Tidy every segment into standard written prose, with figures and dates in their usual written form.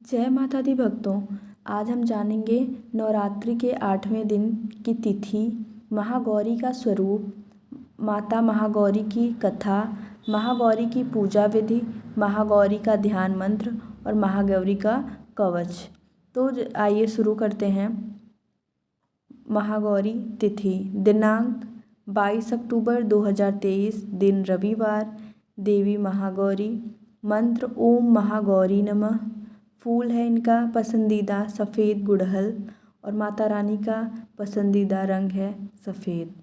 जय माता दी भक्तों। आज हम जानेंगे नवरात्रि के 8वें दिन की तिथि, महागौरी का स्वरूप, माता महागौरी की कथा, महागौरी की पूजा विधि, महागौरी का ध्यान मंत्र और महागौरी का कवच। तो आइए शुरू करते हैं। महागौरी तिथि, दिनांक 22 अक्टूबर 2023, दिन रविवार, देवी महागौरी। मंत्र ओम महागौरी नमः। फूल है इनका पसंदीदा सफ़ेद गुड़हल और माता रानी का पसंदीदा रंग है सफ़ेद।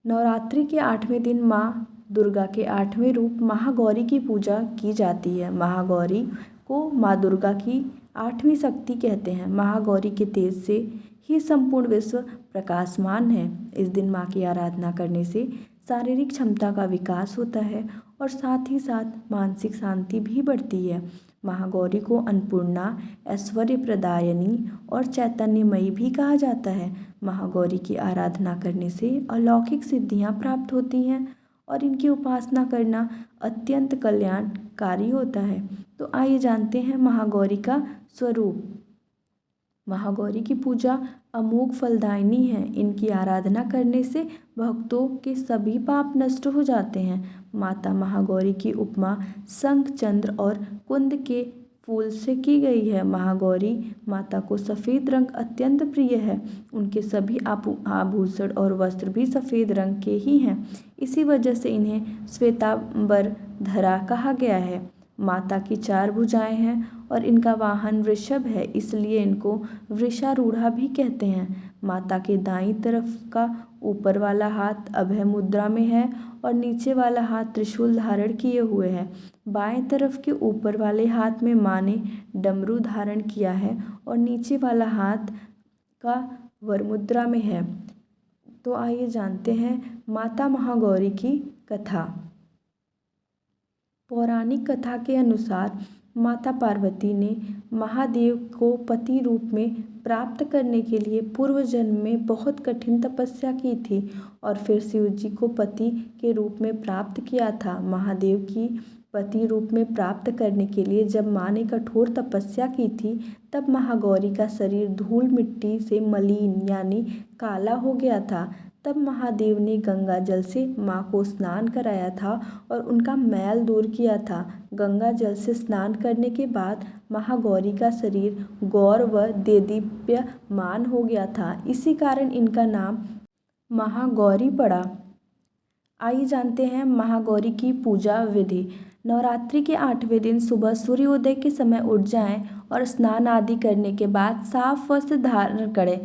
नवरात्रि के 8वें दिन माँ दुर्गा के 8वें रूप महागौरी की पूजा की जाती है। महागौरी को माँ दुर्गा की 8वीं शक्ति कहते हैं। महागौरी के तेज से ही संपूर्ण विश्व प्रकाशमान है। इस दिन माँ की आराधना करने से शारीरिक क्षमता का विकास होता है और साथ ही साथ मानसिक शांति भी बढ़ती है। महागौरी को अन्नपूर्णा, ऐश्वर्य प्रदायिनी और चैतन्यमयी भी कहा जाता है। महागौरी की आराधना करने से अलौकिक सिद्धियां प्राप्त होती हैं और इनकी उपासना करना अत्यंत कल्याणकारी होता है। तो आइए जानते हैं महागौरी का स्वरूप। महागौरी की पूजा अमोघ फलदायिनी है। इनकी आराधना करने से भक्तों के सभी पाप नष्ट हो जाते हैं। माता महागौरी की उपमा शंख, चंद्र और कुंद के फूल से की गई है। महागौरी माता को सफ़ेद रंग अत्यंत प्रिय है। उनके सभी आभूषण और वस्त्र भी सफ़ेद रंग के ही हैं। इसी वजह से इन्हें श्वेतांबर धरा कहा गया है। माता की 4 भुजाएं हैं और इनका वाहन वृषभ है, इसलिए इनको वृषारूढ़ा भी कहते हैं। माता के दाईं तरफ का ऊपर वाला हाथ अभय मुद्रा में है और नीचे वाला हाथ त्रिशूल धारण किए हुए है। बाएं तरफ के ऊपर वाले हाथ में माँ ने डमरू धारण किया है और नीचे वाला हाथ का वरमुद्रा में है। तो आइए जानते हैं माता महागौरी की कथा। पौराणिक कथा के अनुसार माता पार्वती ने महादेव को पति रूप में प्राप्त करने के लिए पूर्व जन्म में बहुत कठिन तपस्या की थी और फिर शिव जी को पति के रूप में प्राप्त किया था। महादेव की पति रूप में प्राप्त करने के लिए जब माँ ने कठोर तपस्या की थी, तब महागौरी का शरीर धूल मिट्टी से मलिन यानी काला हो गया था। तब महादेव ने गंगा जल से माँ को स्नान कराया था और उनका मैल दूर किया था। गंगा जल से स्नान करने के बाद महागौरी का शरीर गौर व देदीप्यमान हो गया था। इसी कारण इनका नाम महागौरी पड़ा। आइए जानते हैं महागौरी की पूजा विधि। नवरात्रि के 8वें दिन सुबह सूर्योदय के समय उठ जाएं और स्नान आदि करने के बाद साफ वस्त्र धारण करें।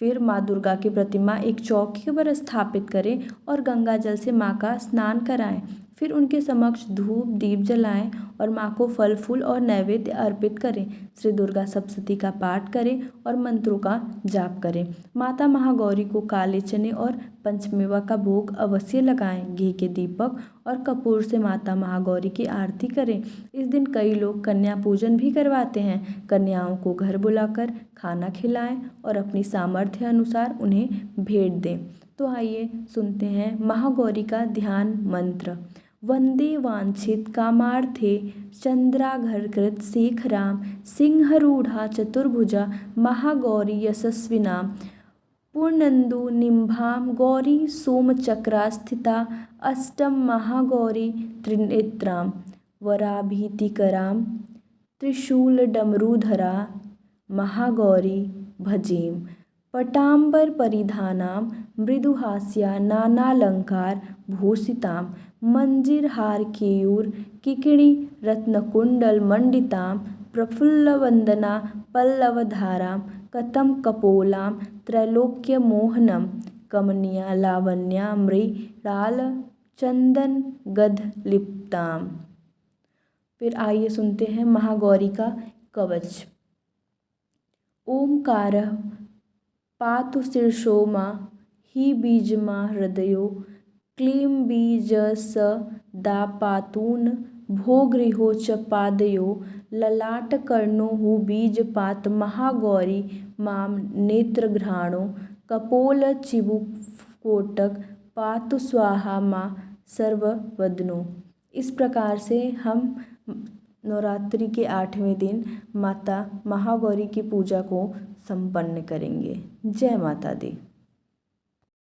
फिर माँ दुर्गा की प्रतिमा एक चौकी पर स्थापित करें और गंगा जल से माँ का स्नान कराएं। फिर उनके समक्ष धूप दीप जलाएं और माँ को फल फूल और नैवेद्य अर्पित करें। श्री दुर्गा सप्तशती का पाठ करें और मंत्रों का जाप करें। माता महागौरी को काले चने और पंचमेवा का भोग अवश्य लगाएं। घी के दीपक और कपूर से माता महागौरी की आरती करें। इस दिन कई लोग कन्या पूजन भी करवाते हैं। कन्याओं को घर बुलाकर खाना खिलाएं और अपनी सामर्थ्य अनुसार उन्हें भेंट दें। तो आइए सुनते हैं महागौरी का ध्यान मंत्र। वंदे वांछित कामार्थे चंद्राघरकृत शेखराम सिंहरूढ़ा चतुर्भुजा महागौरी यशस्विनाम पूर्णन्दु निम्भां गौरी सोमचक्रा स्थिता अष्टम महागौरी त्रिनेत्रां वराभीतिकरां त्रिशूलडमरूधरा महागौरी भजेम। पटाम्बर परिधानां मृदुहास्या नानालंकार भूषितां मंजीरहार केयूर किकिणी रत्नकुंडल मंडितां प्रफुल्लवंदना पल्लवधारां कथम कपोलां त्रैलोक्यमोहनं कमनीया लावण्या मृणाल चंदन गध लिप्तां। फिर आइए सुनते हैं महागौरी का कवच। ओंकारः पातु शीर्षो मां हि बीजमा हृदयो क्लीं बीजसदापातून् भोगृहो च पादयो ललाटकर्णो हु बीजपात महागौरी मां नेत्रघ्राणो कपोलचिबुकोटक पातु स्वाहा मां सर्ववदनो। इस प्रकार से हम नवरात्रि के 8वें दिन माता महागौरी की पूजा को संपन्न करेंगे। जय माता दी।